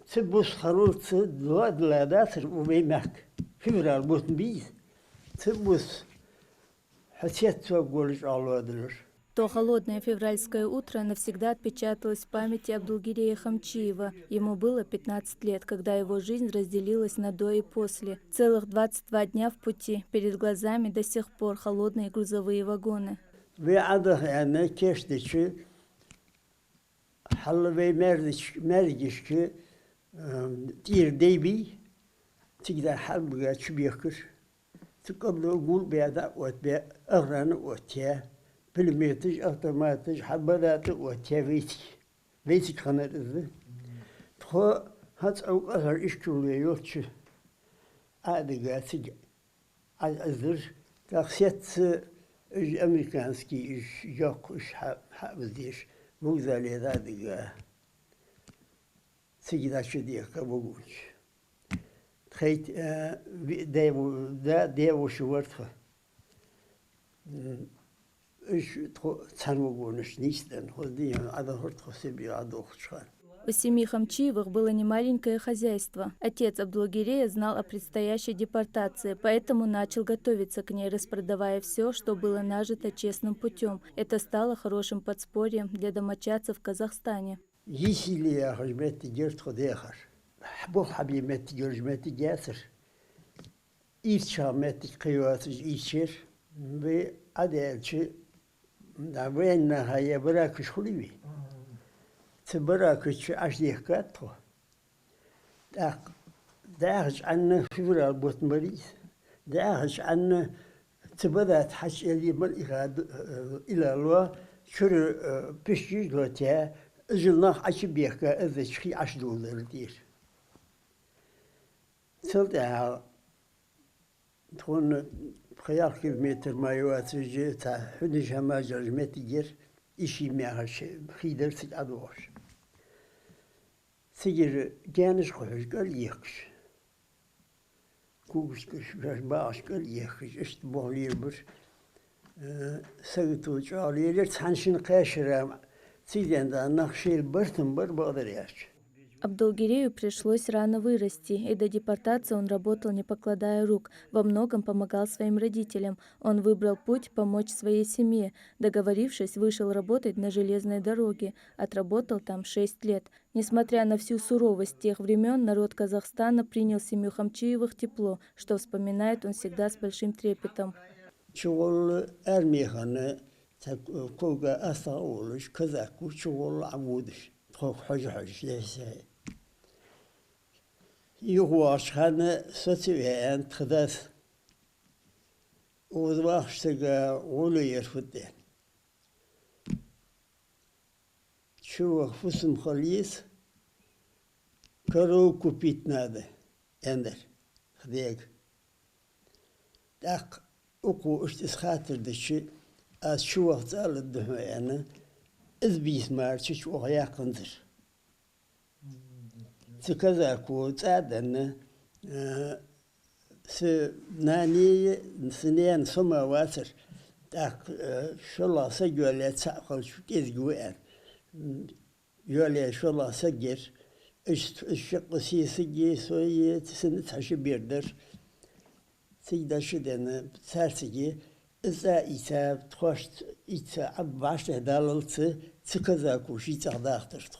Це був хороший для нас у війнах. Февраль був бій. Це був хотят говорить алладылар. То холодное февральское утро навсегда отпечаталось в памяти Абдулгирея Хамчиева. Ему было 15 лет, когда его жизнь разделилась на до и после. Целых 22 дня в пути. Перед глазами до сих пор холодные грузовые вагоны. Ve adı yani keşteki halı ve mergişki dir debi tigda halbuga çubiyakır tıkablı gul beyada ot be ağranı otya bilmetic otomatik habadatı otya veytik kanarızı to hat au azar işkuluyor yokçu adıga tig azır taksiyat Amerikanski iş yok iş habzdiş bu zaliyada diga sigidaşı diye kabulmuş. Tayt devo şuvartı. İş tanıgoniş nisten hodin ada hortho sebi adokçan. У семьи Хамчиевых было немаленькое хозяйство. Отец Абдулгирея знал о предстоящей депортации, поэтому начал готовиться к ней, распродавая все, что было нажито честным путем. Это стало хорошим подспорьем для домочадцев в Казахстане. Если я хожмете герт ходехар, бог хабимете гержмете гесер, İçameti kıyasız içer ve adelçi da ve nahaya bırakış hulubi. تبركش عشرة كاتو داعش عنا فيفرال بوت مريض داعش عنا تبدأ تحش اللي من إلى الوا شر بيشي غتيا أجلنا عش بيحكا إذا شخي $10 دير صلتها تكون خيار كيلومتر ما يواتج تاع حدش هما جرجمتي جير İşi mehaş, xidar sig adoş. Sigir geniş koyuş gel yekş. Kugus kış baş gel yekş. İşte bu bir sayıtı çağırıyor. Tansın kaşıram. Sigden de nakşil bırtın bır bağdır yaş. Абдулгирею пришлось рано вырасти, и до депортации он работал, не покладая рук, во многом помогал своим родителям. Он выбрал путь помочь своей семье. Договорившись, вышел работать на железной дороге. Отработал там 6 лет. Несмотря на всю суровость тех времен, народ Казахстана принял семью Хамчиевых тепло, что вспоминает он всегда с большим трепетом. Çoğul ermeyhanı, kolga asa oluş, kazaku çoğul avuduş. يغواش خانة ستويان تخدث وضواش تقا غولو يرفدين شو خفصم خليس كرو كوبيت ناده اندر خديق داق اقو اشتس خاطر دشي از شو وقت الدهو انا إذ بيسمار شو غياقندر سكذا كوت أدنى سناني سنين سما واتر تاك شلا سجولة ساقل شو كيز جوان يولي شلا سجر الشق سيسجي سوية سنة عشر بيردر سيدا شدنا سارسجي إذا إذا تخشت إذا عباشت هداللت سكذاكو شي تغداخترتو.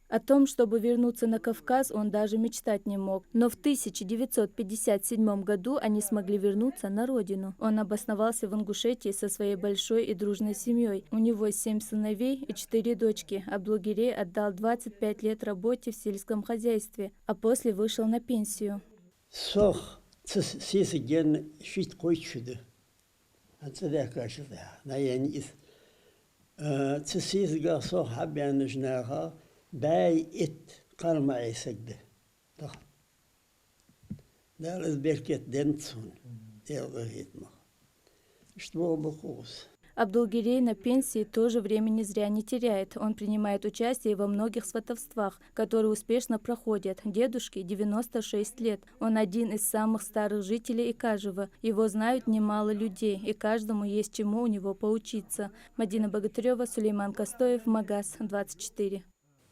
О том, чтобы вернуться на Кавказ, он даже мечтать не мог. Но в 1957 году они смогли вернуться на родину. Он обосновался в Ингушетии со своей большой и дружной семьей. У него 7 сыновей и 4 дочки. Абдулгирей отдал 25 лет работе в сельском хозяйстве, а после вышел на пенсию. Сох, сисиген шит койчуды. Отсюда кажется, на янис. Сисизга сох хабян жнаха. باي ات قرمع يسجد ده ده البركة دنتسون يلا هيتما اشتبه بقوس. Абдулгирей на пенсии тоже времени зря не теряет. Он принимает участие во многих сватовствах, которые успешно проходят. Дедушке 96 лет. Он один из самых старых жителей Икажева. Его знают немало людей, и каждому есть чему у него поучиться. Мадина Богатырева, Сулейман Костоев, Магаз, 24.